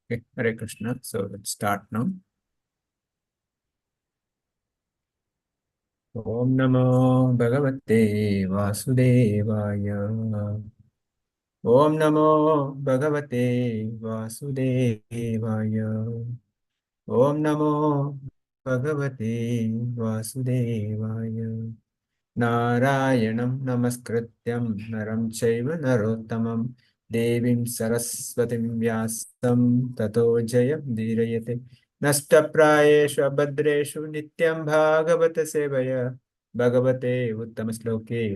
Okay, Hare Krishna. So let's start now. Om Namo Bhagavate Vasudevaya. Om Namo Bhagavate Vasudevaya. Om Namo Bhagavate Vasudevaya. Narayanam Namaskrityam Naram Chaiva Narottamam Devim Saraswatim Vyasam Tato Jayam Dirayate Nashtaprayeshu Abhadreshu Nityam Bhagavata Sevaya Bhagavate Uttama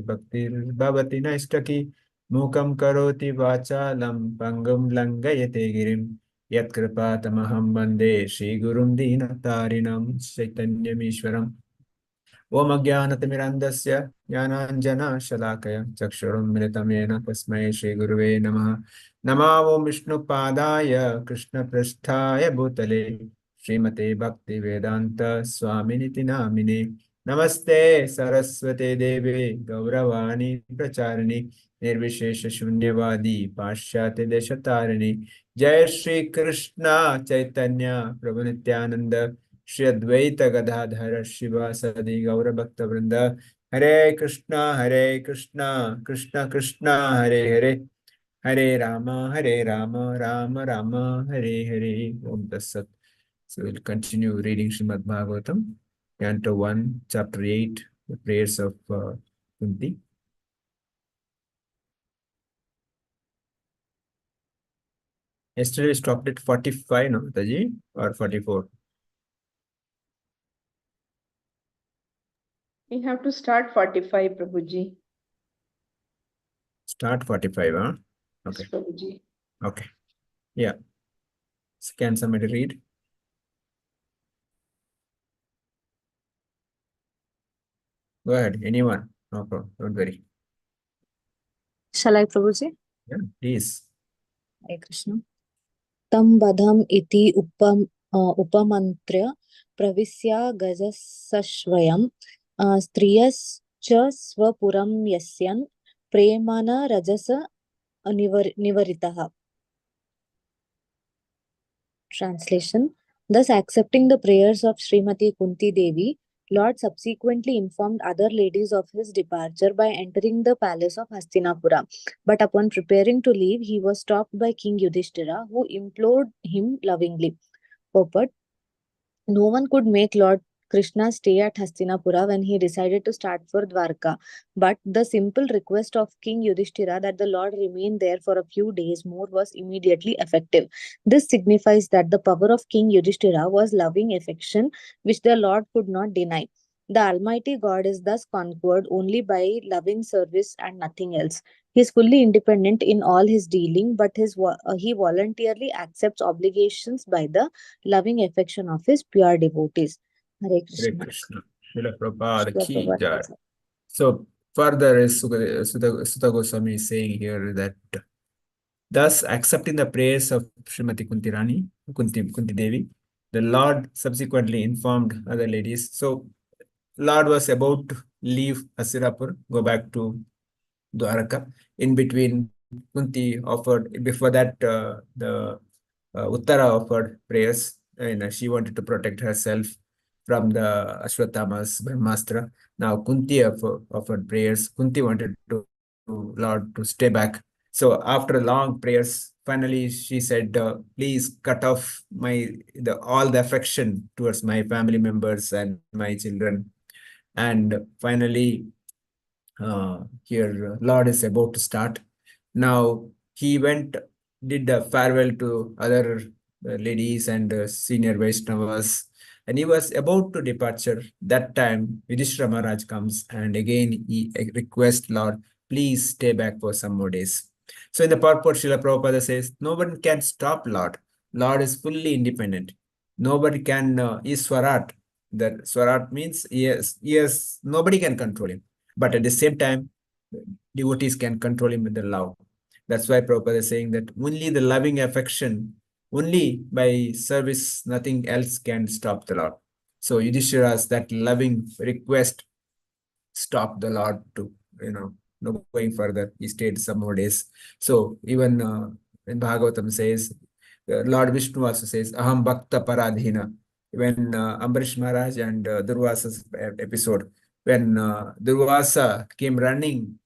Bhaktir Bhavati Naistaki Mukam Karoti Vachalam Pangam Langayate Girim Yat Kripatamaham Bande Shri Gurum Dinatarinam Chaitanyamishwaram ओम अज्ञानतिमिरन्धस्य ज्ञानाञ्जनशलाकया चक्षुरुन्मिलितं येन तस्मै श्रीगुरुवे नमः। नमः ओं विष्णुपादाय कृष्णपृष्ठाय भूतले श्रीमते भक्तिवेदान्त स्वामिनिति नामिने। नमस्ते सरस्वते देवे गौरवाणी प्रचारिणि निर्विशेष शून्यवादी पाश्चात्य देशतारिणि। जय श्री कृष्ण चैतन्य प्रभु नित्यानंद श्री अद्वैत गदाधर शिवासदि गौर भक्त वृंद। हरे Krishna Krishna Krishna Hare Hare Hare Ram Ram Ram Hare Hare. Om Tassat. So we'll continue reading Srimad Bhagavatam, Canto 1, Chapter 8, the prayers of Kunti. Yesterday we stopped at 45, no, Taji, or 44? We have to start 45, Prabhuji. Start 45, huh? Okay. Yes, Prabhuji. Okay. Yeah. So can somebody read? Go ahead, anyone. No problem. Don't worry. Shall I, Prabhuji? Yeah, please. Hare Krishna. Tam badham iti upamantrya pravisya gajasashvayam striyascha swapuram yasyan premana rajasa nivaritaha. Translation. Thus, accepting the prayers of Srimati Kunti Devi, Lord subsequently informed other ladies of his departure by entering the palace of Hastinapura. But upon preparing to leave, he was stopped by King Yudhishthira, who implored him lovingly. Purport. No one could make Lord Krishna stay at Hastinapura when he decided to start for Dwarka. But the simple request of King Yudhishthira that the Lord remain there for a few days more was immediately effective. This signifies that the power of King Yudhishthira was loving affection, which the Lord could not deny. The Almighty God is thus conquered only by loving service and nothing else. He is fully independent in all his dealing, but he voluntarily accepts obligations by the loving affection of his pure devotees. Hare Hare Krishna. Krishna. Srila Prabhupada Shri ki jai. Prabhupada. So further is Sutta Goswami is saying here that thus accepting the prayers of Srimati Kunti Devi, the Lord subsequently informed other ladies. So Lord was about to leave Hasirapur, go back to Dwaraka. In between, Kunti offered, before that, the Uttara offered prayers, and she wanted to protect herself from the Ashwatthama's Brahmastra. Now Kunti offered prayers. Kunti wanted to Lord to stay back. So after long prayers, finally she said, "Please cut off all the affection towards my family members and my children." And finally, here Lord is about to start. Now he did a farewell to other ladies and senior Vaishnavas, and he was about to departure. That time, Yudhishthira Maharaj comes, and again he requests Lord, please stay back for some more days. So in the purport, Srila Prabhupada says, no one can stop Lord. Lord is fully independent. Nobody can, is Swarat. That Swarat means yes, nobody can control him. But at the same time, devotees can control him with the love. That's why Prabhupada is saying that only the loving affection, only by service, nothing else can stop the Lord. So Yudhishthira's that loving request stopped the Lord to, no going further. He stayed some more days. So even in Bhagavatam says, Lord Vishnu also says, Aham Bhakta Paradhina. When Ambarish Maharaj and Durvasa's episode, when Durvasa came running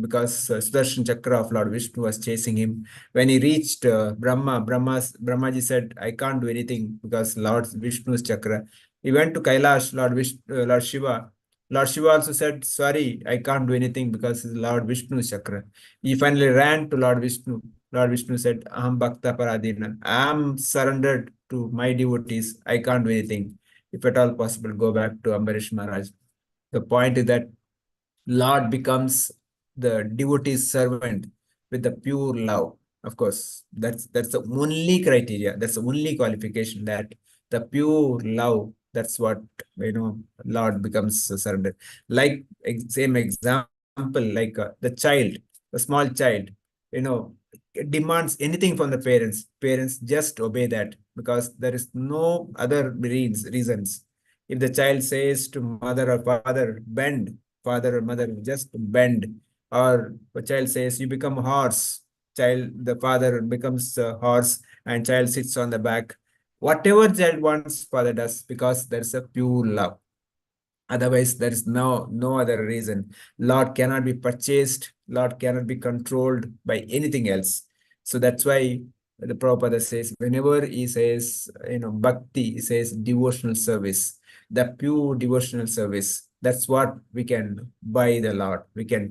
because Sudarshan Chakra of Lord Vishnu was chasing him. When he reached Brahmaji said, I can't do anything because Lord Vishnu's chakra. He went to Kailash, Lord Shiva. Lord Shiva also said, sorry, I can't do anything because it's Lord Vishnu's chakra. He finally ran to Lord Vishnu. Lord Vishnu said, Aham Bhakta Paradina. I am surrendered to my devotees. I can't do anything. If at all possible, go back to Ambarish Maharaj. The point is that Lord becomes the devotee's servant with the pure love. Of course, that's the only criteria. That's the only qualification, that the pure love. That's what Lord becomes surrendered. Like same example, like the child, the small child, you know, demands anything from the parents. Parents just obey that because there is no other reasons. If the child says to mother or father, bend, father or mother just bend, or a child says you become a horse, the father becomes a horse and child sits on the back. Whatever child wants, father does because there's a pure love. Otherwise, there is no other reason. Lord cannot be purchased. Lord cannot be controlled by anything else. So that's why the Prabhupada says, whenever he says, bhakti, he says devotional service, the pure devotional service. That's what we can buy the Lord. We can,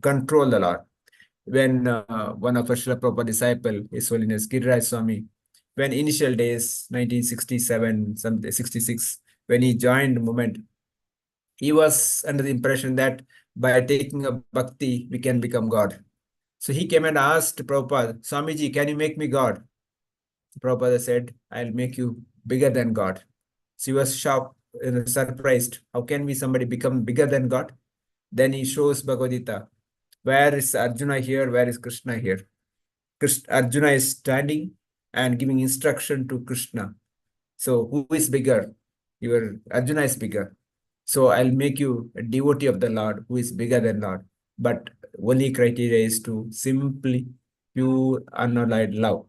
control the Lord. When one of our Srila Prabhupada disciple, His Holiness Giriraj Swami, when initial days, 1967, 66, when he joined the movement, he was under the impression that by taking up bhakti, we can become God. So he came and asked Prabhupada, Swamiji, can you make me God? Prabhupada said, I'll make you bigger than God. So he was shocked, surprised. How can we somebody become bigger than God? Then he shows Bhagavad Gita. Where is Arjuna here? Where is Krishna here? Arjuna is standing and giving instruction to Krishna. So who is bigger? Arjuna is bigger. So I'll make you a devotee of the Lord who is bigger than Lord. But only criteria is to simply pure unalloyed love.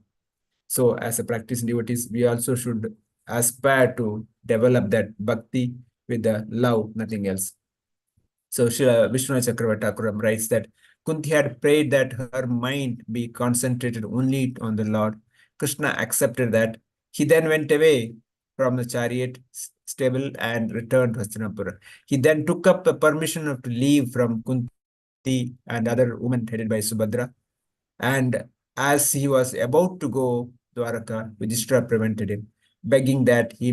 So as a practicing devotees, we also should aspire to develop that bhakti with the love, nothing else. So Srila Vishwanath Chakravarti Thakur writes that Kunti had prayed that her mind be concentrated only on the Lord. Krishna accepted that. He then went away from the chariot stable and returned to Hastinapura. He then took up the permission to leave from Kunti and other women headed by Subhadra. And as he was about to go Dwaraka, Yudhishthira prevented him, begging that he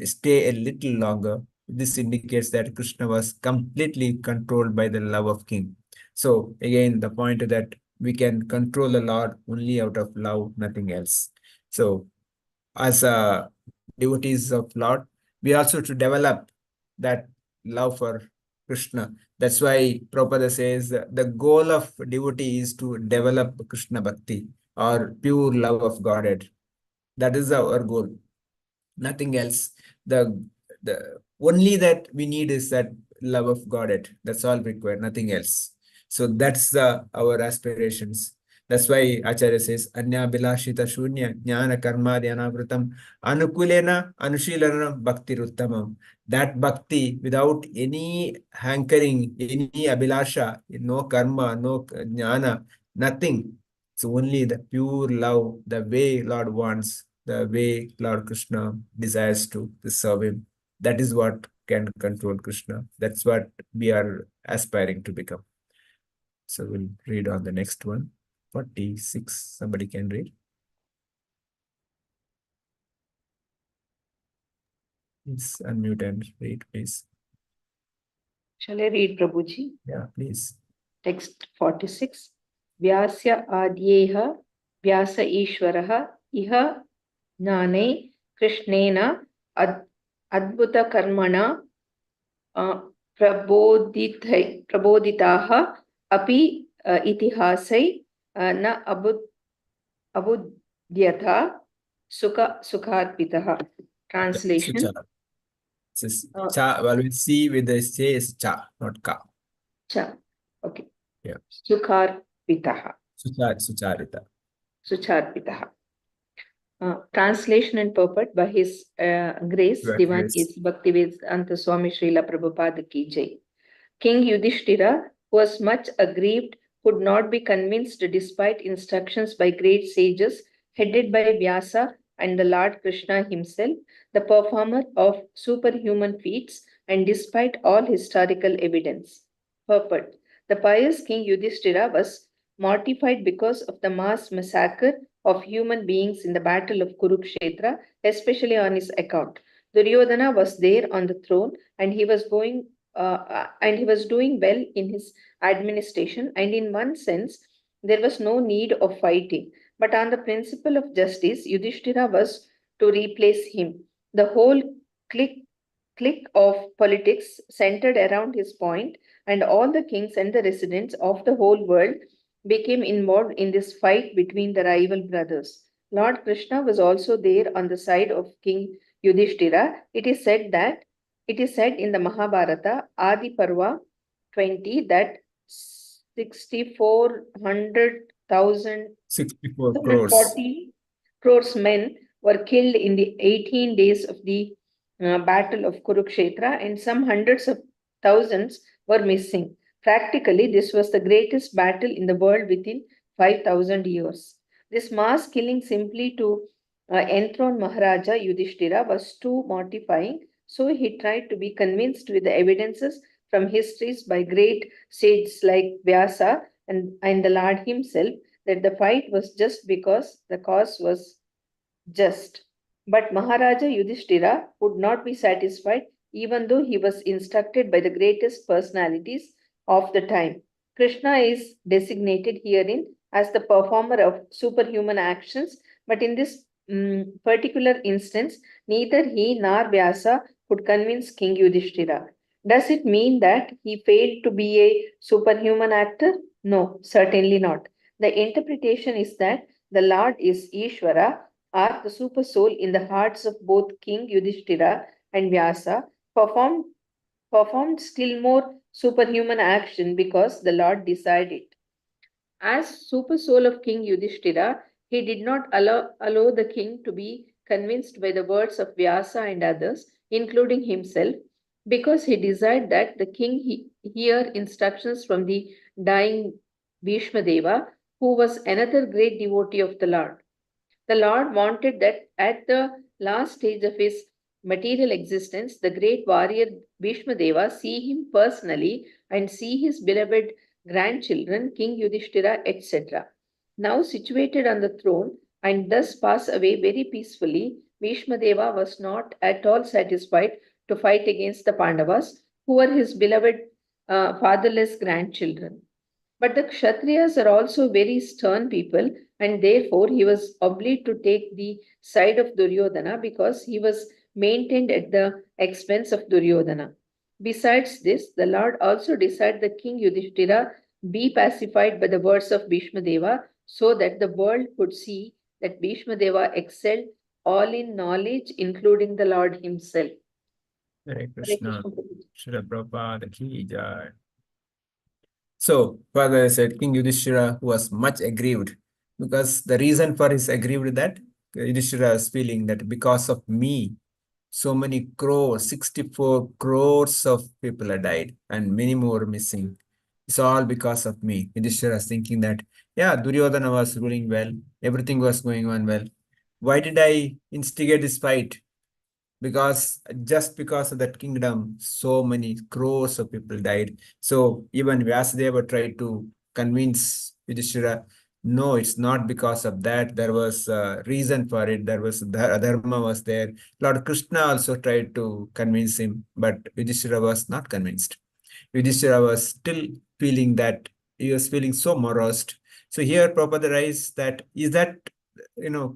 stay a little longer. This indicates that Krishna was completely controlled by the love of king. So again, the point is that we can control the Lord only out of love, nothing else. So as devotees of Lord, we also to develop that love for Krishna. That's why Prabhupada says the goal of devotee is to develop Krishna Bhakti or pure love of Godhead. That is our goal. Nothing else. The only that we need is that love of Godhead. That's all required, nothing else. So that's our aspirations. That's why Acharya says, Anya Bilashita Shunya, Jnana Karma Dhyanavritam, Anukulena Anushilana Bhakti Ruttamam. That bhakti without any hankering, any abhilasha, no karma, no jnana, nothing. It's only the pure love, the way Lord wants, the way Lord Krishna desires to serve him. That is what can control Krishna. That's what we are aspiring to become. So we'll read on the next one. 46. Somebody can read. Please unmute and read, please. Shall I read, Prabhuji? Yeah, please. Text 46. Vyasya adyeha vyasa ishwaraha iha jnane krishnena adbhuta karmana praboditaha api itihasai na abudyatha sukhatpitaha. Translation. Sucha. Cha. Well, we'll see with the say is cha, not ka. Cha. Okay. Yeah. Sukharpitaha. Sucharita. Sucharpitaha. Translation and purport by His Grace, Your Divine grace. is Bhaktivedanta Swami Srila Prabhupada Ki Jai. King Yudhishthira was much aggrieved, could not be convinced despite instructions by great sages headed by Vyasa and the Lord Krishna himself, the performer of superhuman feats, and despite all historical evidence. Purport. The pious King Yudhishthira was mortified because of the mass massacre of human beings in the battle of Kurukshetra, especially on his account. Duryodhana was there on the throne, and he was doing well in his administration, and in one sense there was no need of fighting, but on the principle of justice Yudhishthira was to replace him. The whole clique of politics centered around his point, and all the kings and the residents of the whole world became involved in this fight between the rival brothers. Lord Krishna was also there on the side of King Yudhishthira. It is said in the Mahabharata, Adi Parva 20, that 6,400,000 64 crores. 240 crores men were killed in the 18 days of the battle of Kurukshetra, and some hundreds of thousands were missing. Practically, this was the greatest battle in the world within 5,000 years. This mass killing simply to enthrone Maharaja Yudhishthira was too mortifying, so he tried to be convinced with the evidences from histories by great sages like Vyasa and the Lord himself that the fight was just because the cause was just. But Maharaja Yudhishthira would not be satisfied even though he was instructed by the greatest personalities of the time. Krishna is designated herein as the performer of superhuman actions, but in this particular instance, neither he nor Vyasa could convince King Yudhishthira. Does it mean that he failed to be a superhuman actor? No, certainly not. The interpretation is that the Lord is Ishvara, or the super soul in the hearts of both King Yudhishthira and Vyasa, performed still more superhuman action because the Lord desired it. As super soul of King Yudhishthira, he did not allow the king to be convinced by the words of Vyasa and others, including himself, because he desired that the king hear instructions from the dying Bhishma Deva, who was another great devotee of the Lord. The Lord wanted that at the last stage of his material existence, the great warrior Bhishma Deva see him personally and see his beloved grandchildren, King Yudhishthira, etc. Now situated on the throne and thus pass away very peacefully, Bhishma Deva was not at all satisfied to fight against the Pandavas, who were his beloved fatherless grandchildren. But the Kshatriyas are also very stern people, and therefore he was obliged to take the side of Duryodhana because he was maintained at the expense of Duryodhana. Besides this, the Lord also desired that King Yudhishthira be pacified by the words of Bhishma Deva so that the world could see that Bhishma Deva excelled all in knowledge, including the Lord himself. Hare Hare Krishna. Krishna. Srila Prabhupada ki jai. So, Father said King Yudhishthira was much aggrieved because the reason for his aggrieved that Yudhishthira is feeling that because of me, so many crores, 64 crores of people have died and many more missing. It's all because of me. Yudhishthira is thinking that, yeah, Duryodhana was ruling well, everything was going on well. Why did I instigate this fight? Because just because of that kingdom, so many crores of people died. So even Vyasadeva tried to convince Yudhishthira, no, it's not because of that. There was a reason for it. There was dharma was there. Lord Krishna also tried to convince him, but Yudhishthira was not convinced. Yudhishthira was still feeling that he was feeling so morose. So here Prabhupada writes that is that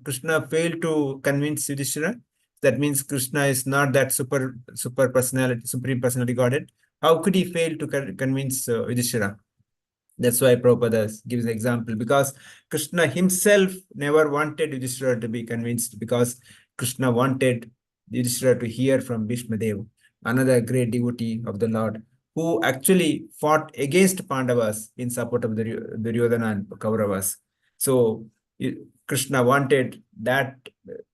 Krishna failed to convince Yudhishthira. That means Krishna is not that super personality, supreme personality Godhead. How could he fail to convince Yudhishthira? That's why Prabhupada gives an example, because Krishna himself never wanted Yudhishthira to be convinced, because Krishna wanted Yudhishthira to hear from Bhishma Deva, another great devotee of the Lord, who actually fought against Pandavas in support of the Duryodhana and Kauravas. So Krishna wanted that,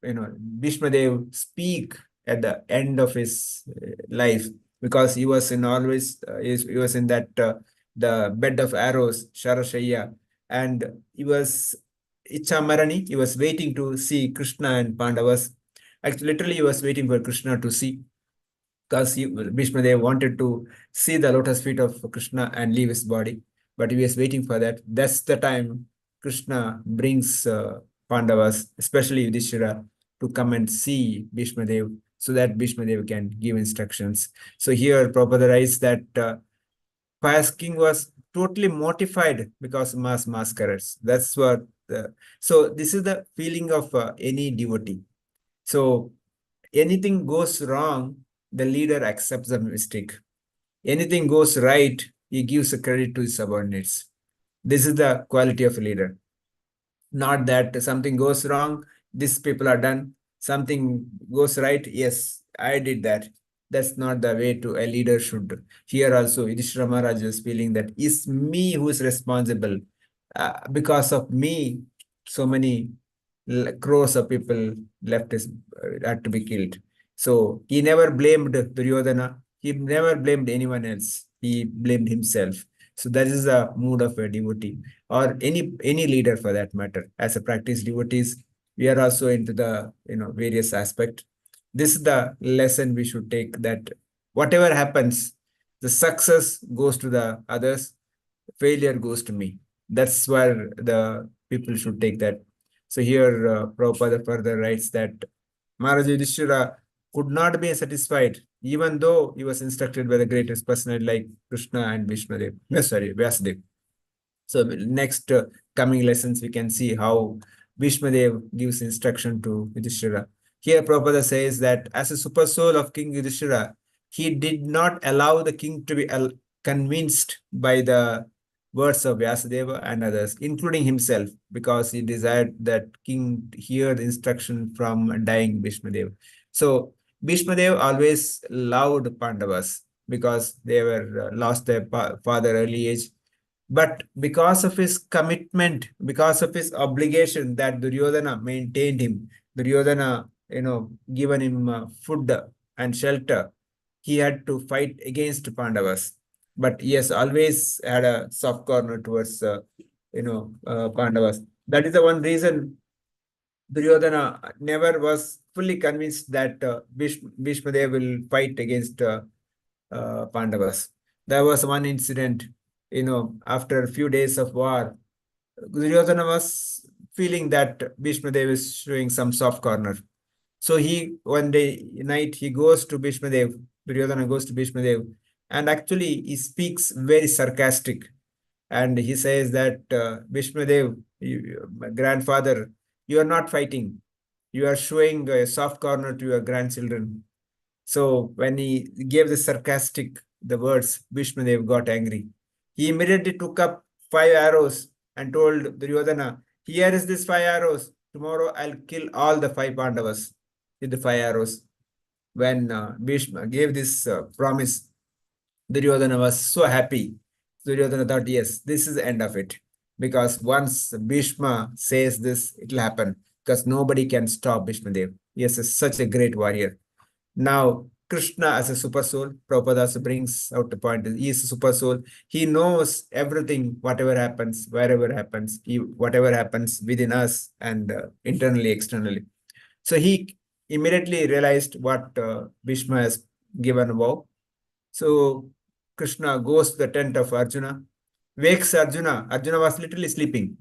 Bhishma Dev speak at the end of his life, because he was in always, he was in that, the bed of arrows, Sharashaya, and he was Ichamarani, he was waiting to see Krishna and Pandavas. Actually, literally, he was waiting for Krishna to see, because Bhishma Dev wanted to see the lotus feet of Krishna and leave his body, but he was waiting for that. That's the time Krishna brings Pandavas, especially Yudhishthira, to come and see Bhishma Dev, so that Bhishma Dev can give instructions. So here Prabhupada writes that Pious King was totally mortified because mass masquerades. That's what. So this is the feeling of any devotee. So anything goes wrong, the leader accepts the mistake. Anything goes right, he gives the credit to his subordinates. This is the quality of a leader. Not that something goes wrong, these people are done. Something goes right, yes, I did that. That's not the way to a leader should. Here also, Yudhishthira Maharaj is feeling that it's me who is responsible. Because of me, so many crores of people left his, had to be killed. So he never blamed Duryodhana. He never blamed anyone else. He blamed himself. So that is the mood of a devotee, or any leader for that matter. As a practice devotees, we are also into the various aspect. This is the lesson we should take, that whatever happens, the success goes to the others, failure goes to me. That's where the people should take that. So here Prabhupada further writes that Maharaj Yudhishthira could not be satisfied, even though he was instructed by the greatest personality like Krishna and Vishnudev. Vyasadeva. So next coming lessons, we can see how Bhishmadev gives instruction to Yudhishthira. Here Prabhupada says that as a super soul of King Yudhishthira, he did not allow the king to be convinced by the words of Vyasadeva and others, including himself, because he desired that king hear the instruction from dying Bhishmadev. So Bhishmadev always loved Pandavas because they were lost their father early age. But because of his commitment, because of his obligation that Duryodhana maintained him, Duryodhana, given him food and shelter, he had to fight against Pandavas. But he has always had a soft corner towards, Pandavas. That is the one reason Duryodhana never was fully convinced that Bhishmadev will fight against Pandavas. There was one incident, after a few days of war, Duryodhana was feeling that Bhishmadev is showing some soft corner. So one day night, he goes to Bhishmadev, Duryodhana goes to Bhishmadev, and actually he speaks very sarcastic. And he says that, Bhishmadev, my grandfather, you are not fighting. You are showing a soft corner to your grandchildren. So when he gave the words, Bhishmadev got angry. He immediately took up 5 arrows and told Duryodhana, here is this 5 arrows. Tomorrow I'll kill all the 5 Pandavas with the 5 arrows. When Bhishma gave this promise, Duryodhana was so happy. Duryodhana thought, yes, this is the end of it. Because once Bhishma says this, it will happen. Because nobody can stop Bhishmadev. He is such a great warrior. Now, Krishna as a super soul, Prabhupada also brings out the point. He is a super soul. He knows everything, whatever happens, wherever happens, whatever happens within us and internally, externally. So he immediately realized what Bhishma has given a vow. So Krishna goes to the tent of Arjuna, wakes Arjuna. Arjuna was literally sleeping.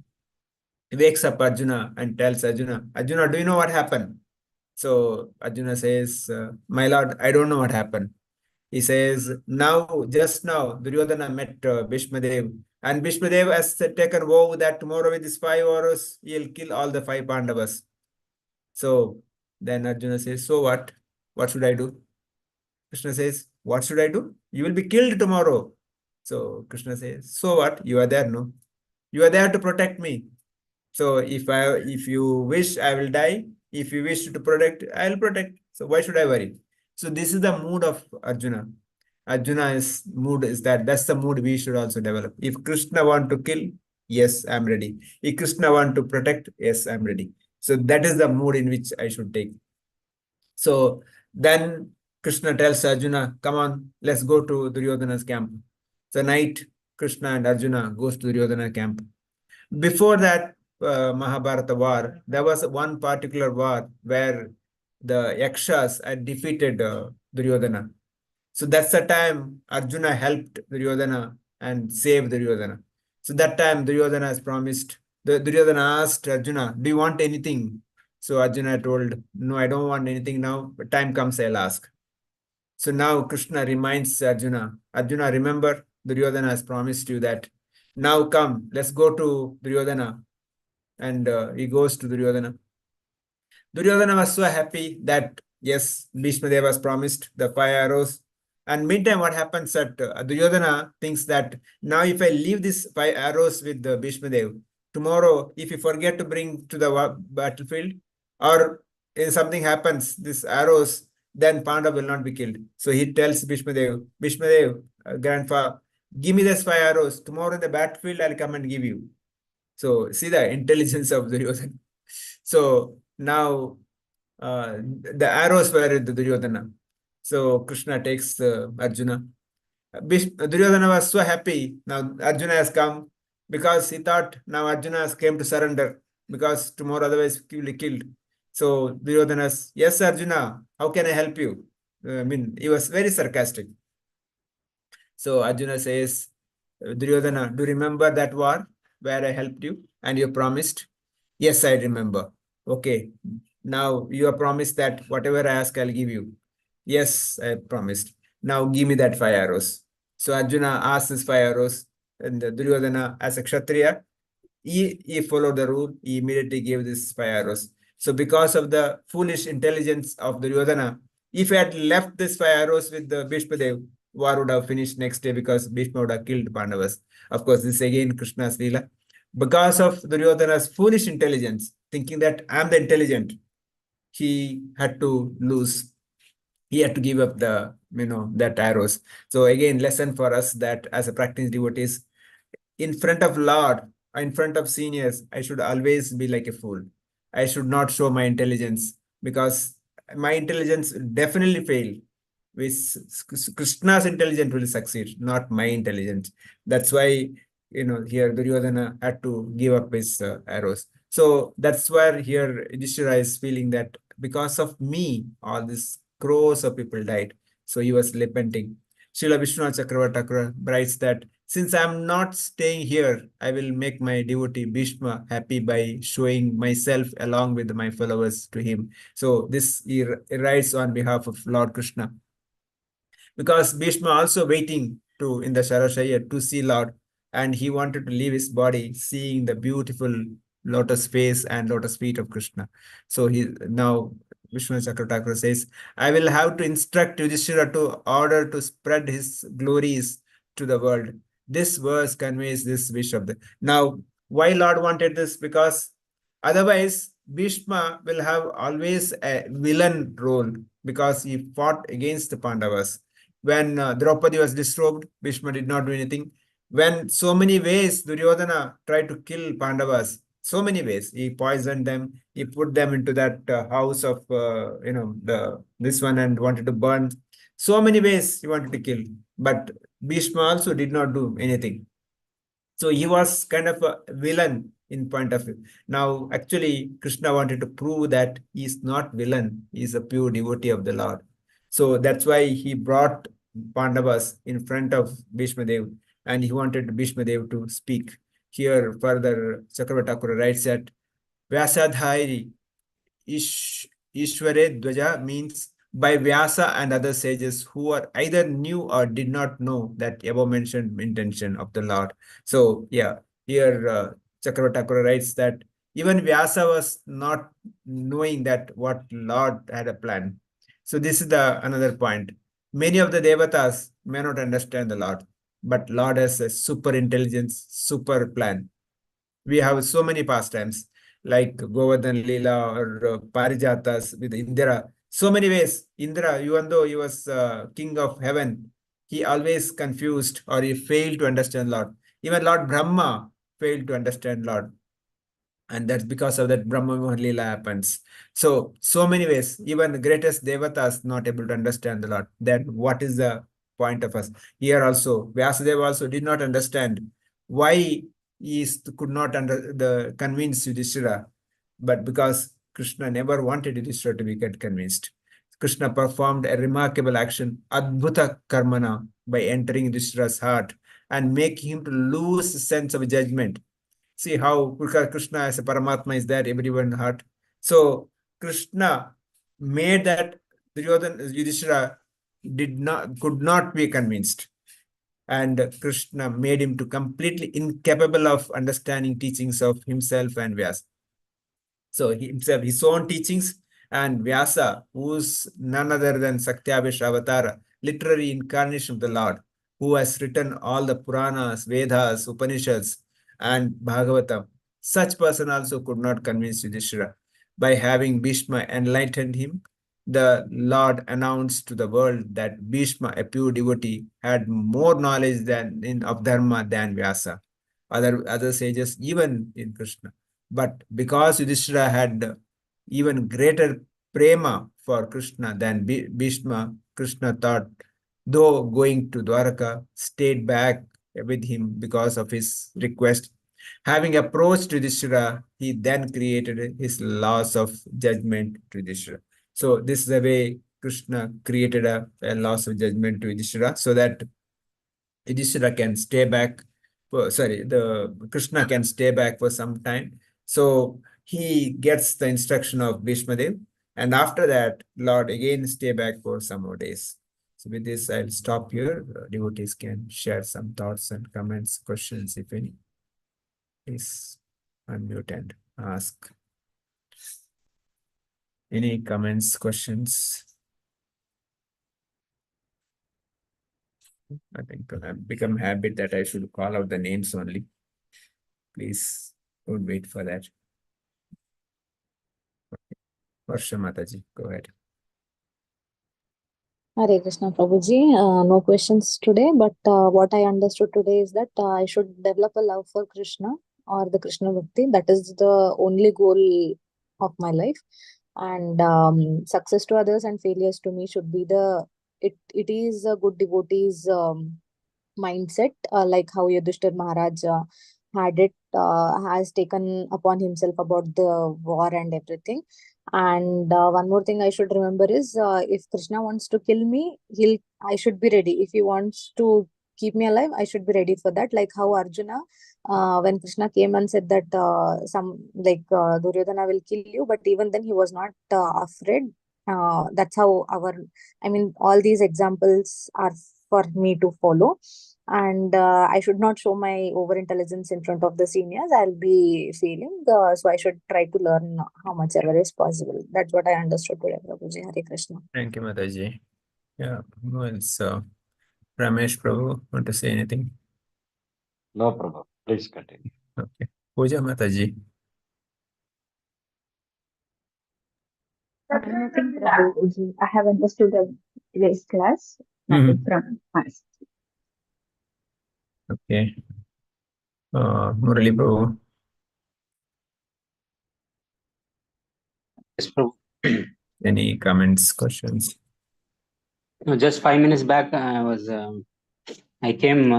He wakes up Arjuna and tells Arjuna, Arjuna, do you know what happened? So Arjuna says, my lord, I don't know what happened. He says, just now, Duryodhana met Bhishmadev, and Bhishmadev has taken vow that tomorrow with his 5 arrows, he'll kill all the 5 Pandavas. So then Arjuna says, so what? What should I do? Krishna says, what should I do? You will be killed tomorrow. So Krishna says, so what? You are there, no? You are there to protect me. So if you wish, I will die. If you wish to protect, I will protect. So why should I worry? So this is the mood of Arjuna. Arjuna's mood is that's the mood we should also develop. If Krishna want to kill, Yes, I'm ready. If Krishna want to protect, yes, I'm ready. So that is the mood in which I should take. So then Krishna tells Arjuna, come on, let's go to Duryodhana's camp. So night, Krishna and Arjuna goes to Duryodhana camp. Before that Mahabharata war, there was one particular war where the Yakshas had defeated Duryodhana. So that's the time Arjuna helped Duryodhana and saved Duryodhana. So that time Duryodhana has promised, Duryodhana asked Arjuna, do you want anything? So Arjuna told, no, I don't want anything now, but time comes, I'll ask. So now Krishna reminds Arjuna, Arjuna, remember, Duryodhana has promised you that. Now come, let's go to Duryodhana. And he goes to Duryodhana. Duryodhana was so happy that, yes, Bhishma Deva was promised the 5 arrows. And meantime, what happens that Duryodhana thinks that now if I leave these 5 arrows with the Bhishma Deva, tomorrow, if you forget to bring to the battlefield, or if something happens, these arrows, then Pandava will not be killed. So he tells Bhishma Deva, grandfather, give me these 5 arrows. Tomorrow in the battlefield, I'll come and give you. So see the intelligence of Duryodhana. So now the arrows were in the Duryodhana. So Krishna takes Arjuna. Duryodhana was so happy. Now Arjuna has come because he thought now Arjuna has came to surrender because tomorrow otherwise he will be killed. So Duryodhana says, yes, Arjuna, how can I help you? I mean, he was very sarcastic. So Arjuna says, Duryodhana, do you remember that war where I helped you and you promised? Yes, I remember. Okay, now you have promised that whatever I ask, I'll give you. Yes, I promised. Now give me that 5 arrows. So Arjuna asked his 5 arrows, and Duryodhana, as a Kshatriya, he followed the rule. He immediately gave these 5 arrows. So because of the foolish intelligence of Duryodhana, if he had left these 5 arrows with the Bhishma Dev, war would have finished next day because Bhishma would have killed Pandavas. Of course, this again Krishna's Leela. Because of Duryodhana's foolish intelligence, thinking that I'm the intelligent, he had to lose. He had to give up the, that arrows. So again, lesson for us that as a practicing devotees, in front of Lord, in front of seniors, I should always be like a fool. I should not show my intelligence because my intelligence will definitely fail. Krishna's intelligence will succeed, not my intelligence. That's why, here Duryodhana had to give up his arrows. So that's where here Yudhishthira is feeling that because of me, all these crores of people died. So he was repenting. Srila Vishwanath Chakravarti Thakur writes that since I'm not staying here, I will make my devotee Bhishma happy by showing myself along with my followers to him. So this he writes on behalf of Lord Krishna. Because Bhishma also waiting to in the Sharashaya to see Lord, and he wanted to leave his body seeing the beautiful lotus face and lotus feet of Krishna. So he now Vishnu Chakravarti says, I will have to instruct Yudhishthira to order to spread his glories to the world. This verse conveys this wish of the. Now, why Lord wanted this? Because otherwise, Bhishma will have always a villain role because he fought against the Pandavas. When Draupadi was disrobed, Bhishma did not do anything. When so many ways Duryodhana tried to kill Pandavas, so many ways, he poisoned them, he put them into that house of, this one and wanted to burn. So many ways he wanted to kill. But Bhishma also did not do anything. So he was kind of a villain in point of view. Now, actually, Krishna wanted to prove that he is not villain. He is a pure devotee of the Lord. So that's why he brought Pandavas in front of Bhishma Dev and he wanted Bhishma Dev to speak. Here, further, Chakravarti Thakur writes that Vyasadhari Ishware Dwaja means by Vyasa and other sages who are either knew or did not know that above mentioned intention of the Lord. So, yeah, here Chakravarti Thakur writes that even Vyasa was not knowing that what Lord had a plan. So this is the another point. Many of the devatas may not understand the Lord, but Lord has a super intelligence, super plan. We have so many pastimes like Govardhan Leela or Parijatas with Indra. So many ways. Indra, even though he was king of heaven, he always confused or he failed to understand Lord. Even Lord Brahma failed to understand Lord. And that's because of that Brahma Lila happens. So many ways, even the greatest devatas not able to understand the Lord. Then what is the point of us? Here also, Vyasadeva also did not understand why could not convince Yudhishthira, but because Krishna never wanted Yudhishthira to get convinced. Krishna performed a remarkable action, Adbhuta Karmana, by entering Yudhishthira's heart and making him to lose the sense of judgment. See how, because Krishna as a Paramatma is there, everyone's heart. So Krishna made that Yudhishthira could not be convinced. And Krishna made him to completely incapable of understanding teachings of himself and Vyasa. So himself, his own teachings, and Vyasa, who's none other than Saktyavish Avatara, literary incarnation of the Lord, who has written all the Puranas, Vedas, Upanishads, and Bhagavatam. Such person also could not convince Yudhishthira. By having Bhishma enlightened him, the Lord announced to the world that Bhishma, a pure devotee, had more knowledge of Dharma than Vyasa. Other sages, even in Krishna. But because Yudhishthira had even greater prema for Krishna than Bhishma, Krishna thought, though going to Dwaraka, stayed back with him because of his request. Having approached Yudhishthira, he then created his laws of judgment to Yudhishthira. So this is the way Krishna created a laws of judgment to Yudhishthira, so that Yudhishthira can stay back. The Krishna can stay back for some time. So he gets the instruction of Bhishma Dev, and after that, Lord again stay back for some more days. So with this, I'll stop here. Devotees can share some thoughts and comments, questions, if any. Please unmute and ask. Any comments, questions? I think I've become a habit that I should call out the names only. Please don't wait for that. Varsha Mataji, go ahead. Hare Krishna Prabhuji. No questions today, but what I understood today is that I should develop a love for Krishna or the Krishna Bhakti. That is the only goal of my life. And success to others and failures to me should be it is a good devotee's mindset, like how Yudhishthir Maharaj has taken upon himself about the war and everything. And one more thing I should remember is, if Krishna wants to kill me, I should be ready. If he wants to keep me alive, I should be ready for that. Like how Arjuna, when Krishna came and said that Duryodhana will kill you, but even then he was not afraid. That's how all these examples are for me to follow. And I should not show my over intelligence in front of the seniors. I'll be failing, so I should try to learn how much ever is possible. That's what I understood today, Prabhuji. Hare Krishna. Thank you, Mataji. Yeah, well, so Ramesh Prabhu, want to say anything? No, Prabhu. Please continue. Okay. Puja Mataji. Nothing, Prabhuji. I have understood today's class. Nothing from us. Okay. Murali Prabhu. Yes, Prabhu. Any comments, questions? No, just 5 minutes back, I came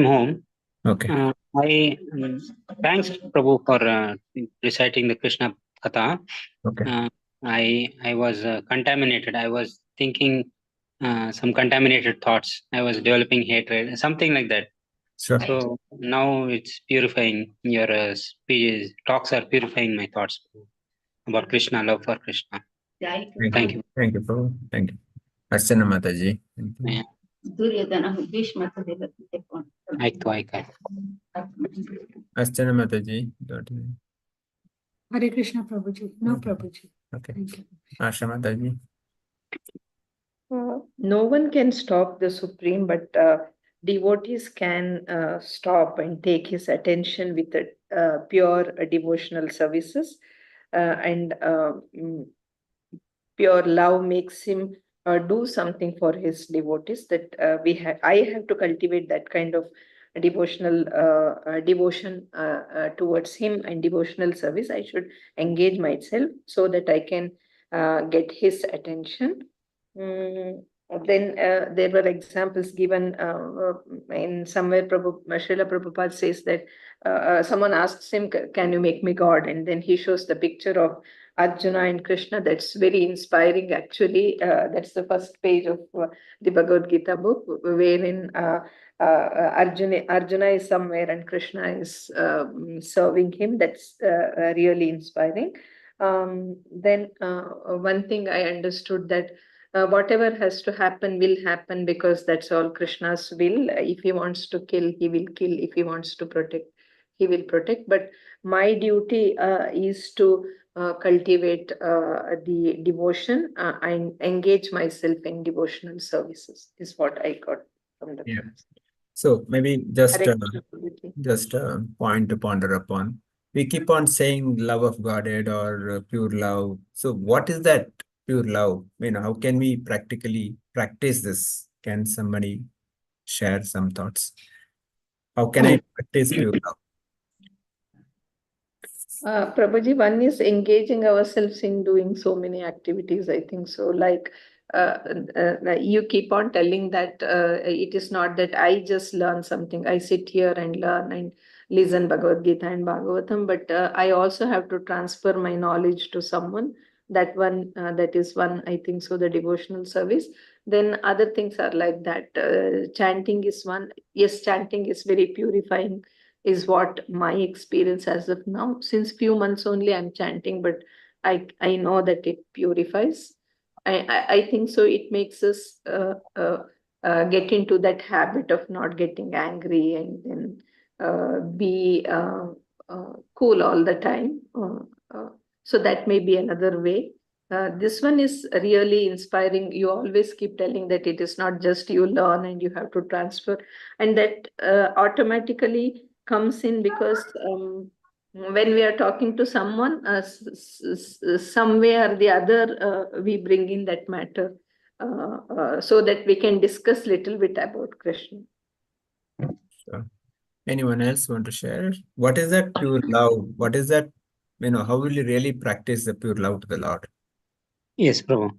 home. Okay. Thanks, Prabhu, for reciting the Krishna Katha. Okay. I was contaminated. I was thinking some contaminated thoughts. I was developing hatred, something like that. Sure. So now it's purifying. Your talks are purifying my thoughts about Krishna, love for Krishna. Thank you. Thank you, Prabhu. Thank you. Archana Mataji. Yeah. ಆಯ್ತು. Archana Mataji. Hare Krishna Prabhuji. No, Prabhuji. Okay. Thank you. Asha Mataji. No one can stop the Supreme, but devotees can stop and take his attention with pure devotional services, and pure love makes him do something for his devotees. That I have to cultivate that kind of devotional devotion towards him and devotional service. I should engage myself so that I can get his attention. Then there were examples given in somewhere. Srila Prabhupada says that someone asks him, "Can you make me God?" And then he shows the picture of Arjuna and Krishna. That's very inspiring, actually. That's the first page of the Bhagavad Gita book, wherein Arjuna is somewhere and Krishna is serving him. That's really inspiring. Then one thing I understood, that whatever has to happen will happen, because that's all Krishna's will. If he wants to kill, he will kill. If he wants to protect, he will protect. But my duty is to cultivate the devotion and engage myself in devotional services, is what I got from the class. So maybe just Hare Krishna, Prabhuji. just a point to ponder upon. We keep on saying love of Godhead or pure love. So what is that pure love? How can we practically practice this? Can somebody share some thoughts? How can I practice pure love? Prabhuji, one is engaging ourselves in doing so many activities, I think so. Like you keep on telling that it is not that I just learn something. I sit here and learn and listen Bhagavad Gita and Bhagavatam, but I also have to transfer my knowledge to someone. That is one, I think so, the devotional service. Then other things are like that. Chanting is one. Yes, chanting is very purifying, is what my experience as of now. Since few months only I'm chanting, but I know that it purifies. I think so. It makes us get into that habit of not getting angry, and then be cool all the time. So that may be another way. This one is really inspiring. You always keep telling that it is not just you learn and you have to transfer, and that automatically comes in because when we are talking to someone, some way or the other, we bring in that matter so that we can discuss little bit about Krishna. Sure. Anyone else want to share? What is that pure love? What is that? How will you really practice the pure love to the Lord? Yes, Prabhu.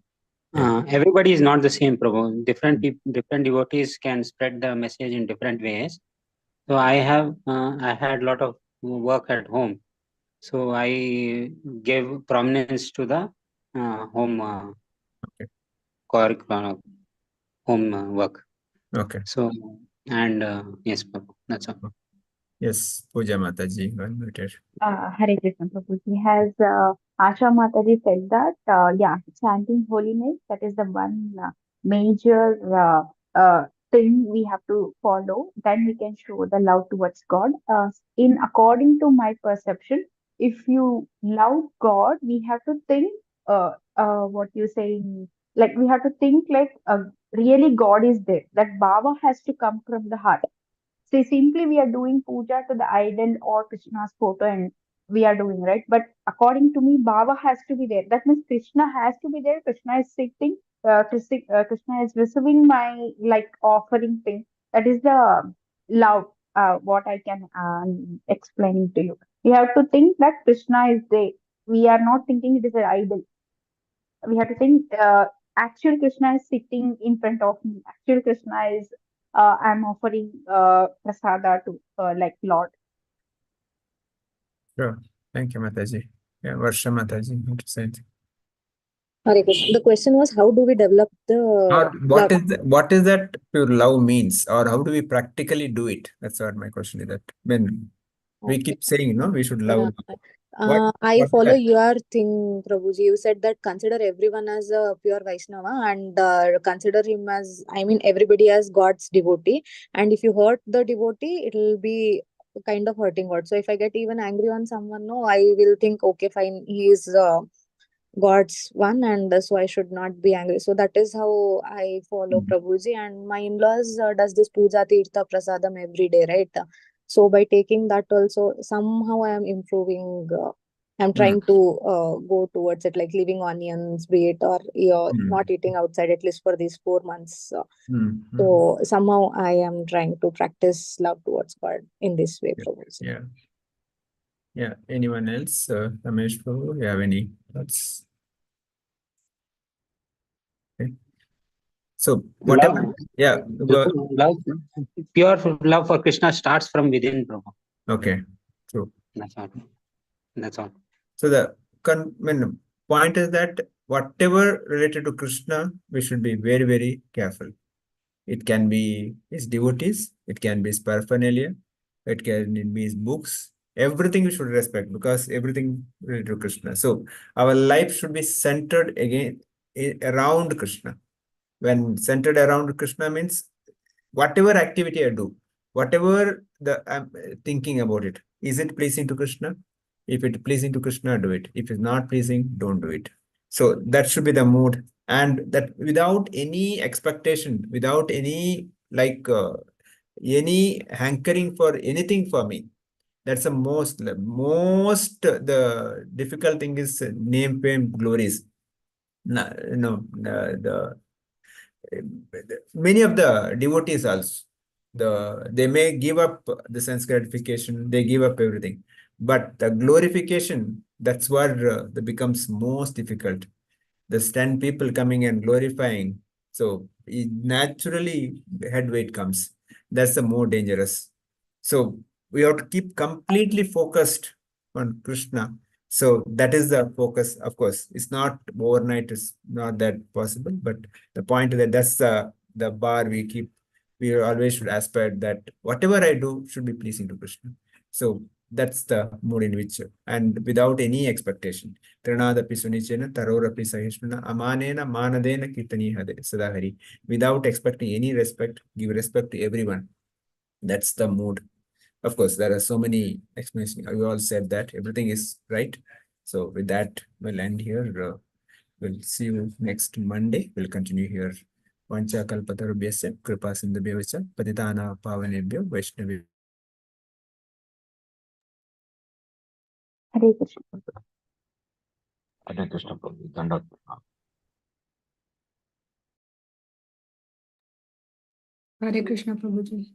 Yeah. Everybody is not the same, Prabhu. Different devotees can spread the message in different ways. So I had a lot of work at home. So I gave prominence to the home home work. Okay. So, and yes, Prabhu, that's all. Yes, Puja Mataji, unmuted. Hare Krishna Prabhuji. Has Asha Mataji said that, chanting holiness, that is the one major thing we have to follow. Then we can show the love towards God. According to my perception, if you love God, we have to think what you saying, like we have to think like really God is there. That Baba has to come from the heart. See, simply we are doing puja to the idol or Krishna's photo, and we are doing, right. But according to me, Baba has to be there. That means Krishna has to be there. Krishna is sitting. Krishna is receiving my like offering thing. That is the love. What I can explain to you. We have to think that Krishna is there. We are not thinking it is an idol. We have to think actual Krishna is sitting in front of me. Actual Krishna is I'm offering prasada to like Lord. Sure. Thank you, Mataji. Yeah, Varsha Mataji, want to say anything? Hare Krishna. The question was, how do we develop the What love? what is that pure love means, or how do we practically do it? That's what my question is. That when we keep saying, we should love. I What is follow that? your thing, Prabhuji. You said that consider everyone as a pure Vaishnava and consider him as, everybody as God's devotee. And if you hurt the devotee, it will be kind of hurting God. So if I get even angry on someone, no, I will think, okay, fine, he is God's one, and so I should not be angry. So that is how I follow Prabhuji. And my in-laws does this puja tirtha prasadam every day, right? So by taking that also, somehow I am improving I'm trying to go towards it, like leaving onions, be it, or not eating outside at least for these 4 months. So somehow I am trying to practice love towards God in this way, Prabhu. Yeah. Yeah. Anyone else? Ramesh Prabhu, you have any thoughts? Okay. So whatever, Love, yeah. love, pure love for Krishna starts from within, Prabhu. Okay. True. That's all. That's all. So the point is that whatever related to Krishna, we should be very, very careful. It can be his devotees, it can be his paraphernalia, it can be his books. Everything we should respect because everything related to Krishna. So our life should be centered again around Krishna. When centered around Krishna means whatever activity I do, whatever I'm thinking about it, is it pleasing to Krishna? If it's pleasing to Krishna, do it. If it's not pleasing, don't do it. So that should be the mood, and that without any expectation, without any any hankering for anything for me. That's the the difficult thing is name, fame, glories. No, no, many of the devotees also, they may give up the sense gratification, they give up everything, but the glorification, that's where that becomes most difficult. There's 10 people coming and glorifying, so naturally head weight comes. That's the more dangerous. So we have to keep completely focused on Krishna. So that is the focus. Of course, it's not overnight, it's not that possible, but the point is that that's the bar we keep. We always should aspire that whatever I do should be pleasing to Krishna. So that's the mood in which, and without any expectation. Trinadapi sunichena tarorapi sahishnuna amanena manadena kirtanihade sadahari. Without expecting any respect, give respect to everyone. That's the mood. Of course, there are so many explanations. You all said that everything is right. So with that, we'll end here. We'll see you next Monday. We'll continue here. Vancha kalpatarubhyasya kripa sindhubhyavacha patitana pavanebhyo vaishnavi. Hare Krishna. Hare Krishna Prabhu. Dandavat. Hare Krishna Prabhuji.